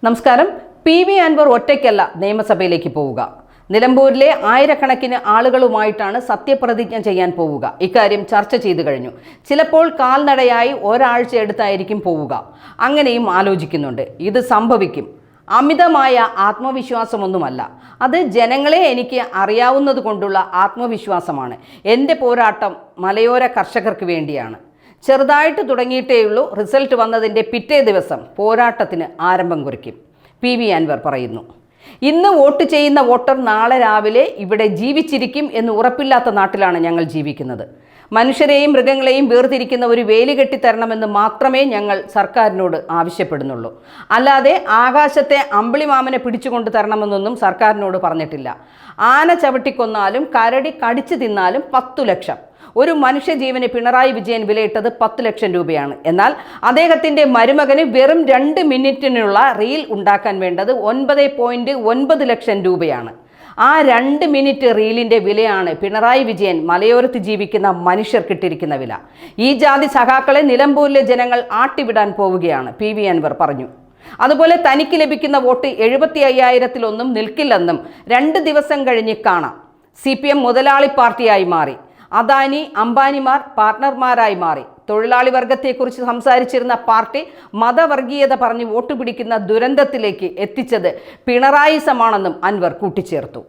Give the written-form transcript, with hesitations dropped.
നമസ്കാരം. പി.വി. അൻവർ ഒറ്റയ്ക്കല്ല നിയമസഭയിലേക്ക് പോവുക. നിലമ്പൂരിലെ ആയിരക്കണക്കിന് ആളുകളുമായിട്ടാണ് സത്യപ്രതിജ്ഞ ചെയ്യാൻ പോവുക. ഇക്കാര്യം ചർച്ച ചെയ്തു കഴിഞ്ഞു. ചിലപ്പോൾ കാൽനടയായി ഒരാഴ്ച എടുത്തായിരിക്കും പോവുക. അങ്ങനെയും ആലോചിക്കുന്നുണ്ട്. ഇത് സംഭവിക്കും. അമിതമായ ആത്മവിശ്വാസമൊന്നുമല്ല. അത് ജനങ്ങളെ എനിക്ക് അറിയാവുന്നത് കൊണ്ടുള്ള ആത്മവിശ്വാസമാണ്. എൻ്റെ പോരാട്ടം മലയോര കർഷകർക്ക് വേണ്ടിയാണ്. ചെറുതായിട്ട് തുടങ്ങിയിട്ടേയുള്ളൂ. റിസൾട്ട് വന്നതിൻ്റെ പിറ്റേ ദിവസം പോരാട്ടത്തിന് ആരംഭം കുറിക്കും. പി.വി. അൻവർ പറയുന്നു. ഇന്ന് വോട്ട് ചെയ്യുന്ന വോട്ടർ നാളെ രാവിലെ ഇവിടെ ജീവിച്ചിരിക്കും എന്ന് ഉറപ്പില്ലാത്ത നാട്ടിലാണ് ഞങ്ങൾ ജീവിക്കുന്നത്. മനുഷ്യരെയും മൃഗങ്ങളെയും വേർതിരിക്കുന്ന ഒരു വേലി കെട്ടിത്തരണമെന്ന് മാത്രമേ ഞങ്ങൾ സർക്കാരിനോട് ആവശ്യപ്പെടുന്നുള്ളൂ. അല്ലാതെ ആകാശത്തെ അമ്പിളിമാമനെ പിടിച്ചുകൊണ്ട് തരണമെന്നൊന്നും സർക്കാരിനോട് പറഞ്ഞിട്ടില്ല. ആന ചവിട്ടിക്കൊന്നാലും കരടി കടിച്ചു തിന്നാലും 10 ലക്ഷം. ഒരു മനുഷ്യജീവന് പിണറായി വിജയൻ വിലയിട്ടത് 10 ലക്ഷം രൂപയാണ്. എന്നാൽ അദ്ദേഹത്തിൻ്റെ മരുമകന് വെറും 2 മിനിറ്റിനുള്ള റീൽ ഉണ്ടാക്കാൻ വേണ്ടത് 9.9 ലക്ഷം രൂപയാണ്. ആ 2 മിനിറ്റ് റീലിൻ്റെ വിലയാണ് പിണറായി വിജയൻ മലയോരത്ത് ജീവിക്കുന്ന മനുഷ്യർക്കിട്ടിരിക്കുന്ന വില. ഈ ജാതി സഖാക്കളെ നിലമ്പൂരിലെ ജനങ്ങൾ ആട്ടിവിടാൻ പോവുകയാണ്, പി.വി. അൻവർ പറഞ്ഞു. അതുപോലെ തനിക്ക് ലഭിക്കുന്ന വോട്ട് 75,000-ലൊന്നും നിൽക്കില്ലെന്നും 2 ദിവസം കഴിഞ്ഞ് കാണാം. CPM മുതലാളി പാർട്ടിയായി മാറി. അദാനി അംബാനിമാർ പാർട്ട്ണർമാരായി മാറി. തൊഴിലാളി വർഗത്തെക്കുറിച്ച് സംസാരിച്ചിരുന്ന പാർട്ടി മതവർഗീയത പറഞ്ഞ് വോട്ട് പിടിക്കുന്ന ദുരന്തത്തിലേക്ക് എത്തിച്ചത് പിണറായിസമാണെന്നും അൻവർ കൂട്ടിച്ചേർത്തു.